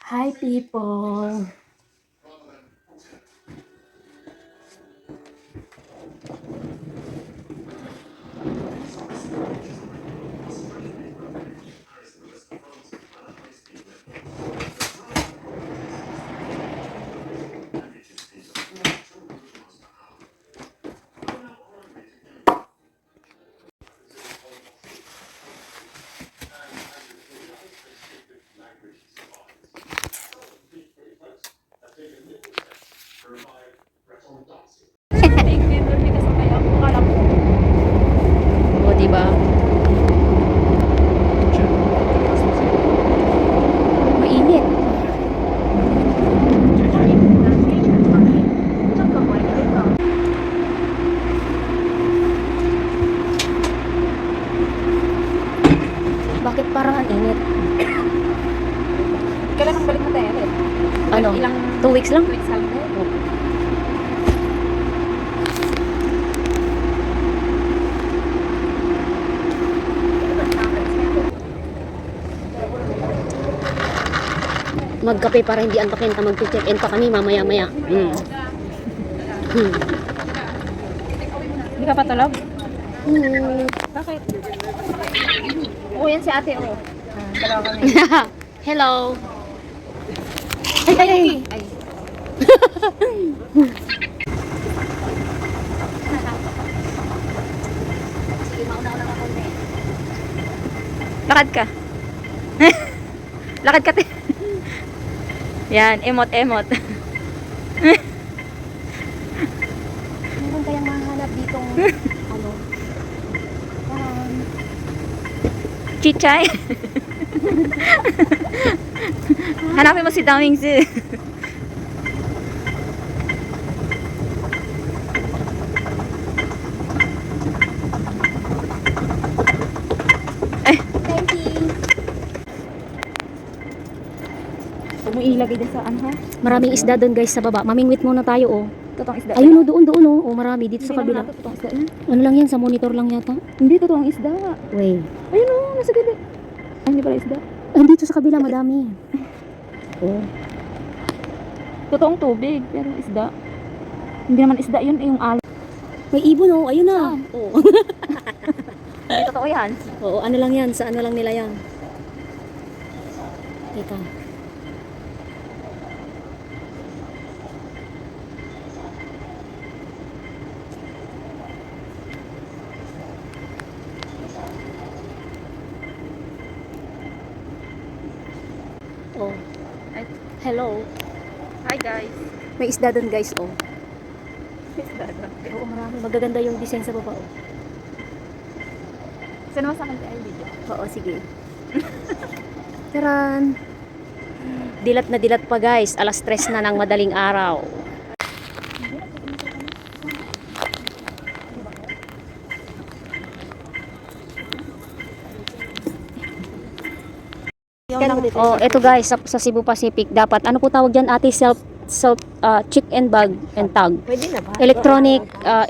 Hi people! O, diba? Mainit. Bakit parang ang init? Kailan ang balik mo tayo? Ano? Ilang 2 weeks lang? weeks lang tayo? Magkape para hindi antokin ta, mag-check-in pa kami mamaya-maya. Hindi ka pa tulog? Hmm. Bakit? Oo, yan si ate, oo. Dalawa kami. Hello! Ay! Ay. Sige, mauna ko lang ako na. Lakad ka. Lakad ka. Yan, emot-emot. Meron kayang mahanap ditong ano? Chichay. Hanapin mo si Daming Zhu. Thank you! Huwag mo ilagay din sa ano ha? Maraming isda doon guys sa baba. Mamingwit muna tayo oh. Totoong isda. Ayun oh, doon oh. Oh, marami dito sa Hindi kabila. naman nato totoong isda yan. Ano lang yan, sa monitor lang yata. Hindi, totoong isda. Wait. Ayun o, nasa gilid. Ay, hindi pala isda. Ay, dito sa kabila madami. Oh. Totoong tubig, pero isda. Hindi naman isda yun, yung alon. May ibon oh, ayun na. Oh. Hindi totoo yan. Oo, ano lang yan, sa ano lang nila yan. Teka. Oh. Ay, Hello. hi guys. May isda doon guys oh. Isda doon. Oo, marami. Magaganda yung design sa baba oh. Sino sa akin ay video? Oo, sige. Taran! Dilat na dilat pa guys. Alas 3 na ng madaling araw. Oh, eto guys, sa Cebu Pacific dapat ano po tawag diyan ate, self check and bag and tag. Pwede na ba?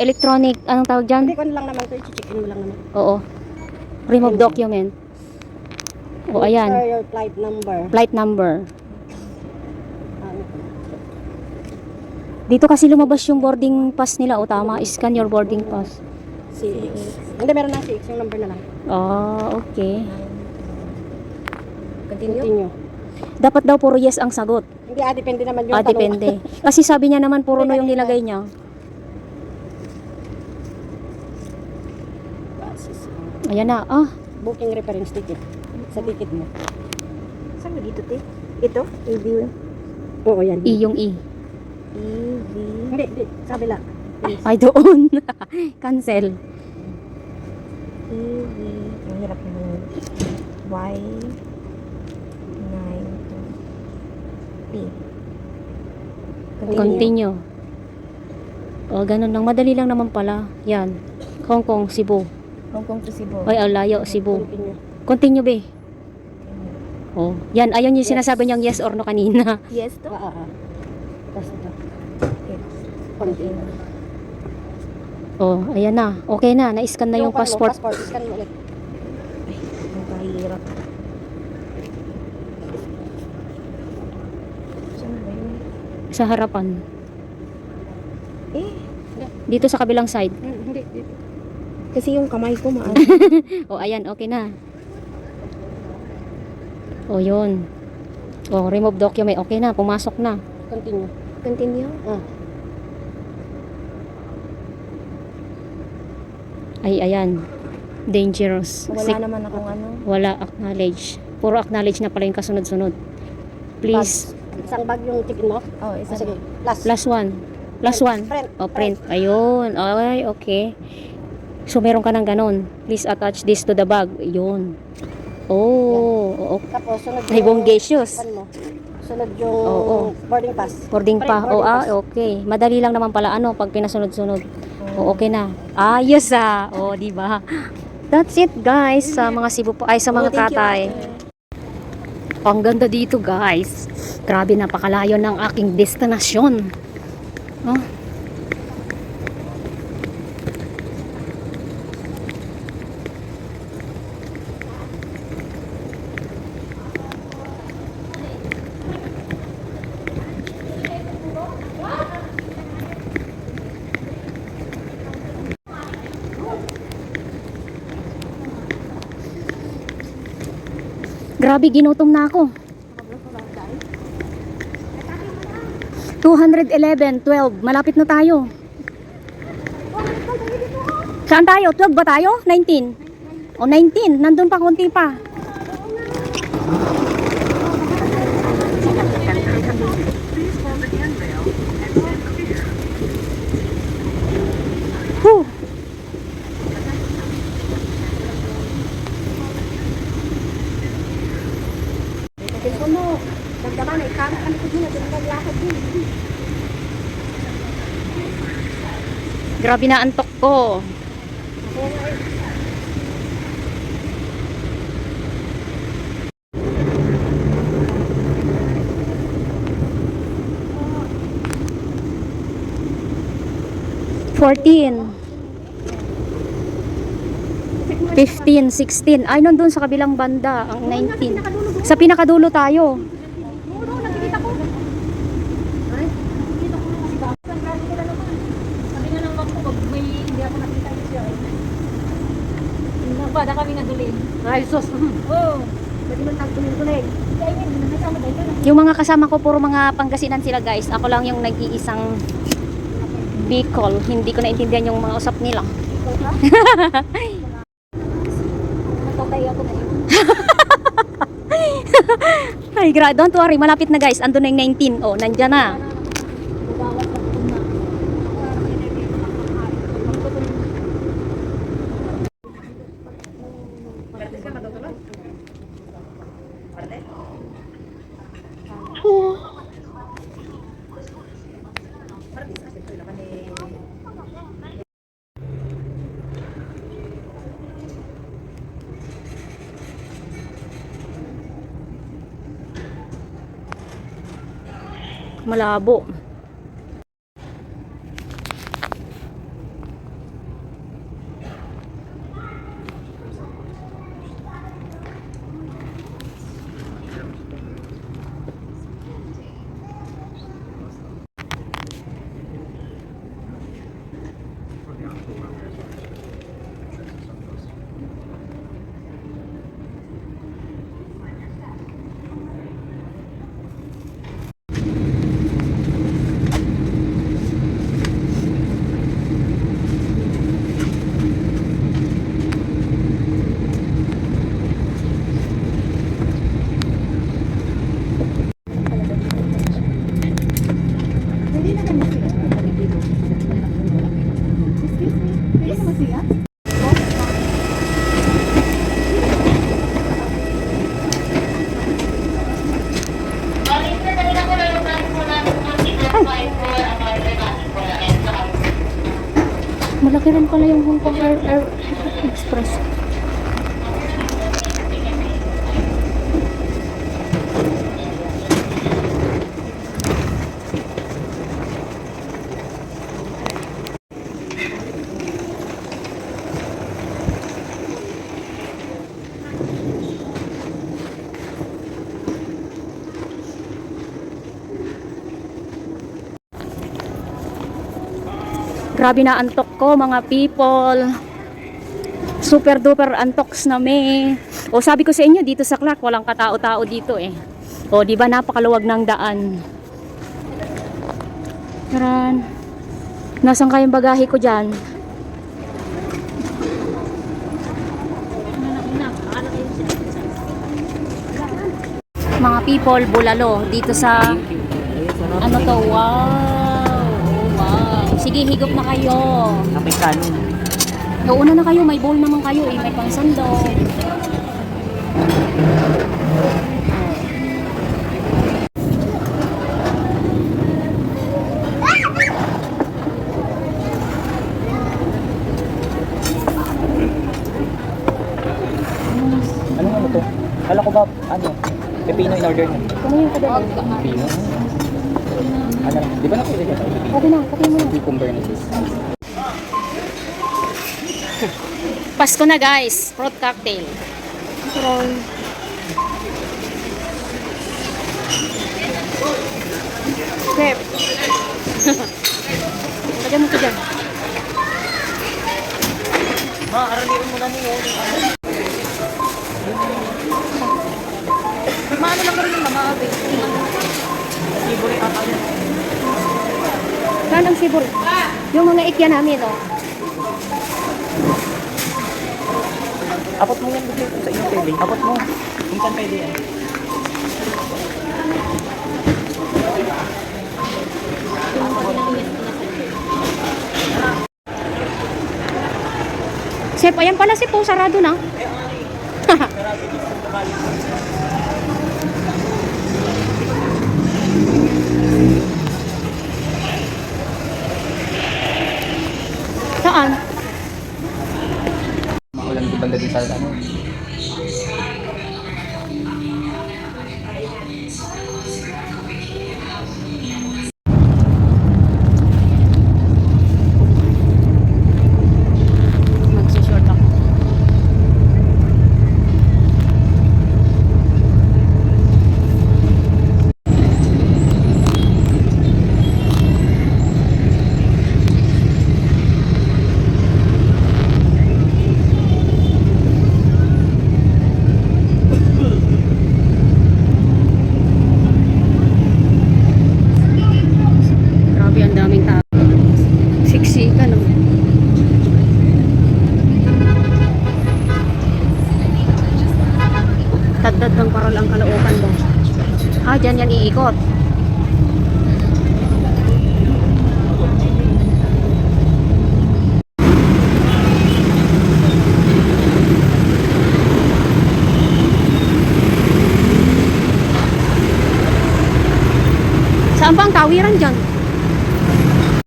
Electronic anong tawag diyan? Hindi ko lang naman ito, i-check-in mo lang naman. Oo. Remove document. O ayan, Enter your flight number. flight number. Ano? Dito kasi lumabas yung boarding pass nila. O tama, scan your boarding pass. CX. Hindi, meron na CX, yung number na lang. Oh, okay. Continue. Dapat daw puro yes ang sagot. Hindi, depende naman yung tanong. Depende. Kasi sabi niya naman puro no yung nilagay niya. Ayan na. Ah, Booking reference ticket. Sa ticket mo. Saan mo dito, te? Ito? AV. Oo, yan. E yung E. AV. Hindi, sa kabila. Ay, doon. Cancel. AV. Ang hirap naman. Y. 9 P. Continue. O, ganun lang. Madali lang naman pala. Yan. Hong Kong, Cebu. Hong Kong to Cebu. Ay, layo, Cebu. Continue. Continue, be. Oh, yan. Ayun yung sinasabi niyang yes or no kanina. Yes to? Tapos ito. Yes. Continue. Oh, ayan na. Okay na. Na-scan na yung passport. Passport, scan mo ulit. Ang kahirap. Sa harapan. Eh, Dito sa kabilang side. hindi. Kasi yung kamay ko maano. O, ayan, okay na. O, yun. O, remove document. Okay na, pumasok na. Continue. Continue? Ay, ayan. Dangerous. Wala naman akong ano. Wala, acknowledge. Puro acknowledge na pala yung kasunod-sunod. Please. Isang bag yung chicken mo? Oo, isang. Sige. Last. Last one. Last one. Print. O, print. Ayun. Ay, okay. So, meron ka ng ganon. Please attach this to the bag. Yun. Oh, okay. Tapos, sunod Ay, bonggesius. ano mo. Sunod yung Oo. boarding pass. Boarding pa. Boarding O, pass. okay. Madali lang naman pala ano pag pinasunod-sunod. O, okay na. Ayos O, di ba? That's it, guys. Sa mga Cebu po. Ay, sa mga Thank you, Katay. Ang ganda dito, guys. Grabe, napakalayo ng aking destinasyon. Oh. Grabe, ginutom na ako. 211, 12. Malapit na tayo. Saan tayo? 12 ba tayo? 19? O, 19. Nandun pa, konti pa. Whew. Telepon mo. Dagdaman, ay kami ko din na naglakad din. Grabe na antok ko. $14, 15, 16. Ay, nandun sa kabilang banda, ang 19. Sa pinakadulo tayo. Bada kami nadulin. Ay, sus. Oo. Pwede mo tagpunin ko na eh. Yung mga kasama ko, puro mga Pangasinan sila, guys. Ako lang yung nag-iisang Bicol. Hindi ko naintindihan yung mga usap nila. Natatay ako na yun. Ay, don't worry. Malapit na, guys. Andun na yung 19. Oh, nandyan na. Malabo. Malaki rin pala yung Hong Kong Air Express. Grabe na antok ko mga people. Super duper antoks na me. O sabi ko sa inyo dito sa Clark walang katao-tao dito eh. O di ba napakaluwag ng daan. Karan. Nasaan kayong bagahe ko diyan? Mga people, bulalo dito sa ano to, wow. Wow. Sige, higop na kayo. Amerikano. Nauna na kayo, may bowl naman kayo eh, may pansandok. Ano to? Kala ko ba, pepino in order na. Ano yung kadali? Pepino? Ano, di ba nakita dyan? Okay na, okay mo na. Cucumber na sis. Pasko na guys, fruit cocktail. Crep. Lagyan mo ko dyan. Ma, aranirin mo na niyo. Maano lang rin yung mga ate. Libo rin ata yan. Saan ang sibol? Yung mga ikya namin, oh. Apot mo yan dito sa inyong pwede. Apot mo. Kung saan pwede yan. Chef, ayan pala si Po, sarado na. Saan? Maulan di banda din sa ano. Magsi-short ako. Grabe, ang daming tao. Siksikan, no? Tagdad ng parol ang Caloocan daw. Ah, dyan yan iikot. Saan ba ang tawiran dyan?